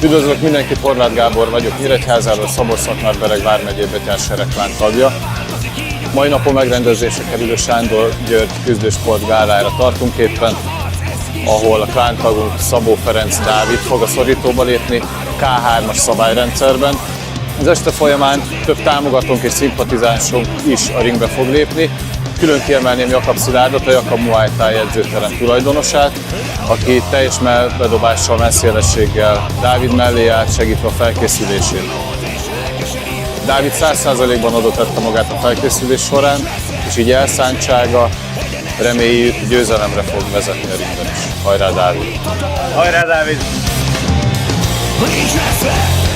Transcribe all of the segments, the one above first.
Üdvözlök mindenkit, Horváth Gábor vagyok, Nyíregyházáról, Szabolcs-Szatmár-Bereg vármegyei Betyár seregklán Mai napon megrendezésre kerülő Sándor György küzdősport gálára tartunk éppen, ahol a klántagunk Szabó Ferenc Dávid fog a szorítóba lépni K3-as szabályrendszerben. Az este folyamán több támogatónk és szimpatizánsunk is a ringbe fog lépni. Külön kiemelném Jakab Szilárdot, a Jakab Muay Thai edzőterem tulajdonosát, aki teljes bedobással, messzélességgel Dávid mellé állt, segítve a felkészülését. Dávid 100%-ban adott tette magát a felkészülés során, és így elszántsága, reméljük, győzelemre fog vezetni a ringben is. Hajrá Dávid! Hajrá Dávid! Nincs messze,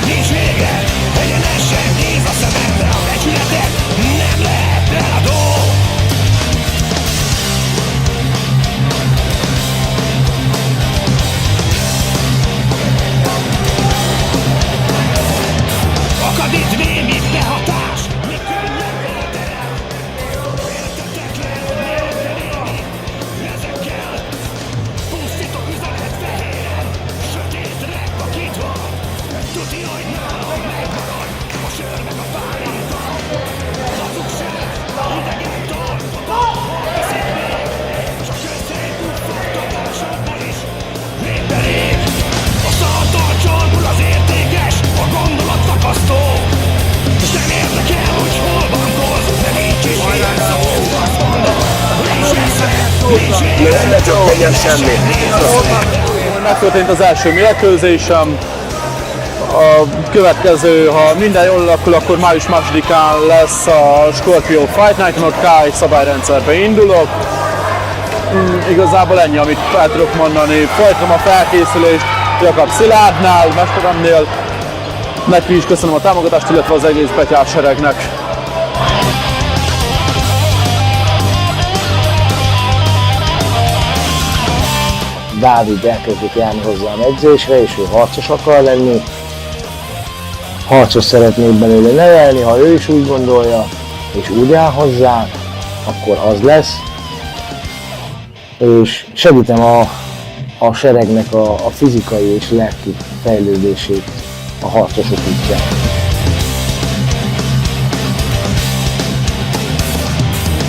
nincs vége, egyenesen néz a szemembe, a becsületet nem lehet eladó. Akad itt némi behatás, mi könnyen élt el. Értetetlen, nézni, ezekkel pusztítok üzenet fehéren, sötétre vakítva. Tuti, hogy nálam megmarad a sör meg a pálinka. Hazugság, idegen tol, eszik még, s a közszétúszoktatásokból is minden ég. A szartal csalmul az értékes, a gondolat takasztó. És nem érdekel, hogy hol bankolsz, de nincs is ilyen szó. Azt mondom, nincs messze, nincs vége. Ne csak legyen semmi. Megtörtént az első mérkőzésem. A következő, ha minden jól alakul, akkor május 2-án lesz a Scorpio Fight Night-on, K1 szabályrendszerbe indulok. Igazából ennyi, amit el tudok mondani. Folytatom a felkészülést Jakab Szilárdnál, mesteremnél. Neki is köszönöm a támogatást, illetve az egész Betyár seregnek. Dávid elkezdett járni hozzám edzésre, és ő harcos akar lenni. Harcos szeretnék belőle nevelni, ha ő is úgy gondolja, és úgy áll hozzá, akkor az lesz. És segítem a seregnek a fizikai és lelki fejlődését a harcosok útján.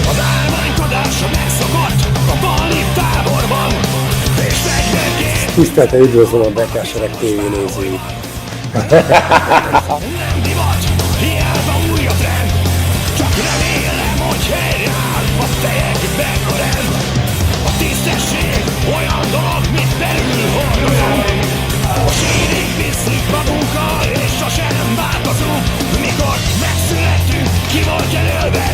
Az állványkodása megszokott a balli táborban, és fegyverként Tisztelte üdvözlöm a Betyár sereg TV nézőit! nem divat, hiába új a trend. Csak remélem, hogy helyreáll a fejekben a rend. A tisztesség olyan dolog, mint belül hordozunk. A sírig visszük magunkkal, és sosem változunk. Mikor megszületünk, ki volt jelölve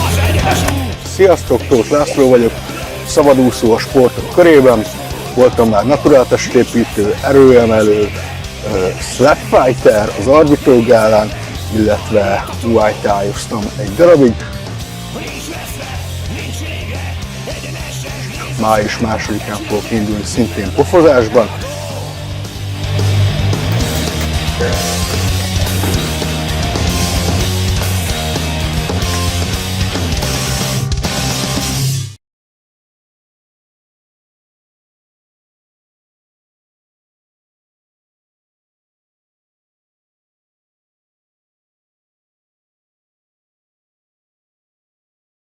az egyenes út. Sziasztok, Tóth László vagyok, szabadúszó a sportok körében. Voltam már naturál testépítő, erőemelő, slap fighter az Arbitro gálán, illetve Muay Thai-oztam egy darabig. Május 2-án fogok indulni szintén pofozásban.